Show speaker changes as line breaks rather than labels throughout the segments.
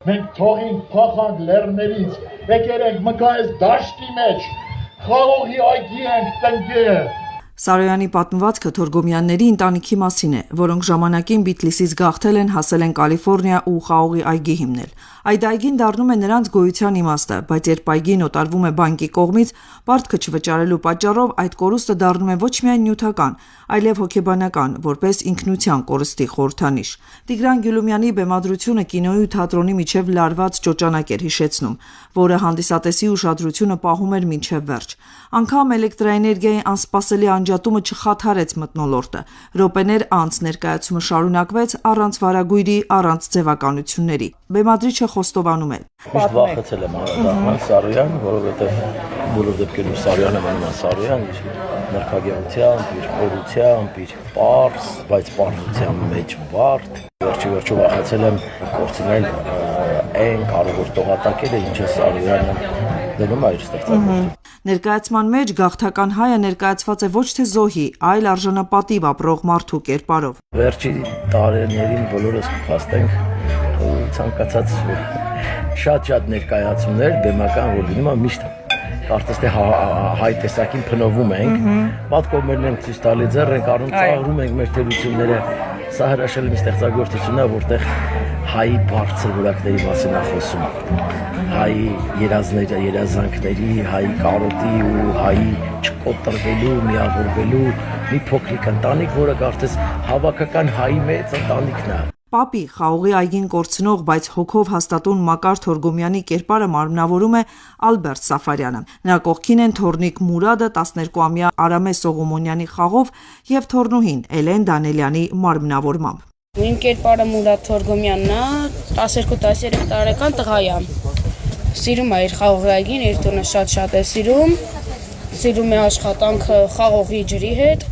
Մենք թողինք փախանք լեռներից, եկել ենք մկայես դաշտի մեջ, խաղողի այգի ենք տնկել։
Սարոյանի պատմվածքը Թորգոմյանների ընտանիքի մասին է, որոնք ժամանակին Բիթլիսից գաղթել են, հասել են Կալիֆոռնիա ու խաղողի այգի հիմնել։ Այդ այգին դառնում է նրանց գոյության իմաստը, բայց երբ այգին օտարվում է բանկի կողմից, պարտքը չվճարելու պատճառով այդ կորուստը դառնում է ոչ միայն նյութական, այլև հոգեբանական, որպես ինքնության կորստի խորհրդանիշ։ Տիգրան Գյուլումյանի բեմադրությունը կինոյի ու թատրոնի միջև լարված ճոճանակ էր հիշեցնում, որը հանդիսատեսի ուշադրությունը պահում էր մինչև վերջ։ Անգամ էլեկտրաէներգիայի անսպասելի անջատումը չխաթարեց մթնոլորտը։ Րոպեներ անց ներկայացումը շարունակվեց առանց վարագույրի, առանց ձևականությունների։ Բեմադրիչը խոստովանում է.
Միշտ վախեցել եմ դառնալ Սարոյան, որովհետև բոլոր դեպքերում Սարոյանը մնում է Սարոյան, իր նրբագեղությամբ, իր խորությամբ, իր պարզ, բայց պարզության մեջ բարդ։ Վերջի վախեցել եմ կորցնել այն կարևոր տողատակերը, ինչը Սարոյանը դնում է իր ստեղծագործությունում։
Ներկայացման մեջ գաղթական հայը ներկայացված է ոչ թե զոհի, այլ արժանապատիվ ապրող մարդու կերպարով։
Վերջի տարիներին բոլորս կփաստենք ու ցանկացած շատ ներկայացումներ բեմական որ լինում է միշտ կարծես թե հայ տեսակին փնովում ենք, պատկոմերն ենք ցույց տալի, ձեռ ենք առնում, ծաղրում ենք մեր թերությունները։ Սա հրաշալի մի ստեղծագործություն է, որտեղ հայի բարձր որակների մասին է խոսում, հայի երազանքների, հայի կարոտի ու հայի չկոտրվելու, միավորվելու մի փոքրիկ ընտանիք, որը կարծես հավաքական հայի մեծ ընտանիքն է։
Պապի խաղողի այգին կորցնող, բայց հոգով հաստատուն Մակար Թորգոմյանի կերպարը մարմնավորում է Ալբերտ Սաֆարյանը։ Նրա կողքին են թոռնիկ Մուրադը, 12-ամյա Արամե Սողոմոնյանի խաղով եւ թոռնուհին Էլեն Դանելյանի մարմնավորմամբ։
Իմ կերպարը Մուրադ Թորգոմյանն է, 12-13 տարեկան տղա է։ Սիրում է իր խաղողի այգին, իր տունը շատ է սիրում է աշխատանքը խաղողի ջրի հետ։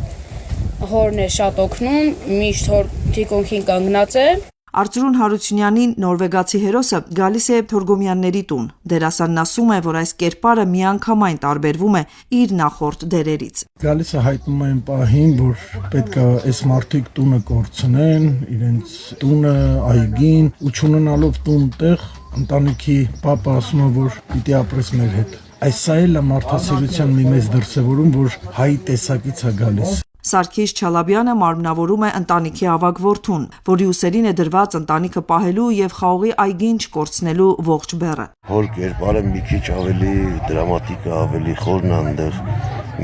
Հորն է շատ օգնում, միշտ հոր թիկունքին կանգնած է։
Արծրուն Հարությունյանի նորվեգացի հերոսը գալիս է Թորգոմյանների տուն։ Դերասանն ասում է, որ այս կերպարը միանգամայն տարբերվում է իր նախորդ դերերից։
Գալիս է հայտնում այն պահին, որ պետք է այս մարդիկ տունը կորցնեն, իրենց տունը, այգին, ու չունենալով տուն տեղ, ընտանիքի պապը ասում է, որ պիտի ապրես մեր հետ։ Այս սա էլ է մարդասիրության մի մեծ դրսևորում, որ հայ տեսակից է գալիս։
Սարգիս Չալաբյանը մարմնավորում է ընտանիքի ավագ որդուն, որի ուսերին է դրված ընտանիքը պահելու եւ խաղողի այգին չկորցնելու ողջ բեռը։
Հոր կերպարը մի քիչ ավելի դրամատիկ է, ավելի խորն է այնտեղ,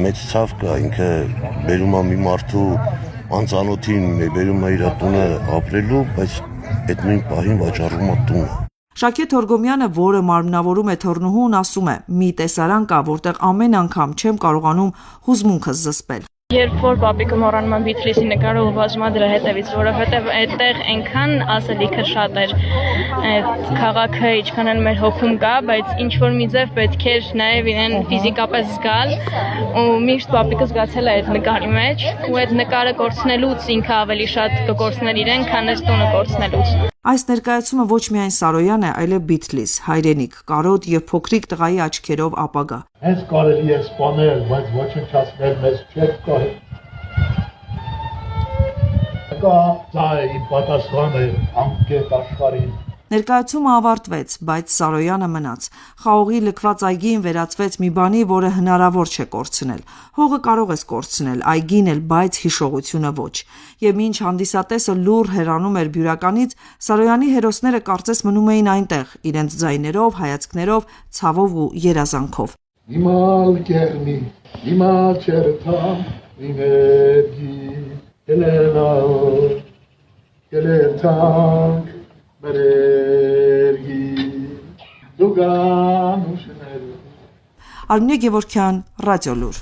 մեծ ցավ կա, ինքը բերում է մի մարդու անծանոթին, բերում է իր տունը ապրելու, բայց այդ նույն պահին վաճառում է տունը։
Շաքե Թորգոմյանը, որը մարմնավորում է թոռնուհուն, ասում է. «Մի տեսարան կա, որտեղ ամեն անգամ չեմ կարողանում հուզմունքս զսպել»։
Երբ որ պապիկը մոռանում եմ Բիթլիսի նկարը ուղղվածում դրա հետևից, որովհետև այդտեղ այնքան ասելիքը շատ էր, այդ քաղաքը ինչքան էլ մեր հոգում կա, բայց ինչ որ մի ձև պետք էր նաև իրեն ֆիզիկապես զգալ, ու միշտ պապիկը զգացել է այդ նկարի մեջ, ու այդ նկարը կորցնելուց ինքը ավելի շատ կկորցներ իրեն, քան այս տունը կորցնելուց։
Այս ներկայացումը ոչ միայն Սարոյան է, այլև Բիթլիս, հայրենիք, կարոտ եւ փոքրիկ տղայի աչքերով ապագա։
Հենց կարելի է սպանել, բայց ոչնչացնել մեզ չէ կարող։ Կա ծայր պատասխանը անկետ աշխարհին։
Ներկայացումը ավարտվեց, բայց Սարոյանը մնաց։ Խաղողի լքված այգին վերածվեց մի բանի, որը հնարավոր չէ կորցնել։ Հողը կարող ես կորցնել, այգին էլ, բայց հիշողությունը ոչ։ Եվ մինչ հանդիսատեսը լուռ հեռանում էր բյուրականից, Սարոյանի հերոսները կարծես մնում էին այնտեղ, իրենց ձայներով, հայացքներով, ցավով ու երազանքով։
Հիմալ կերնի, հիմալ չերթամ, իներգի, կելերթանք, Մերերգի դուգան ուշներ
Արմինե Գևորգյան, Ռադիոլուր։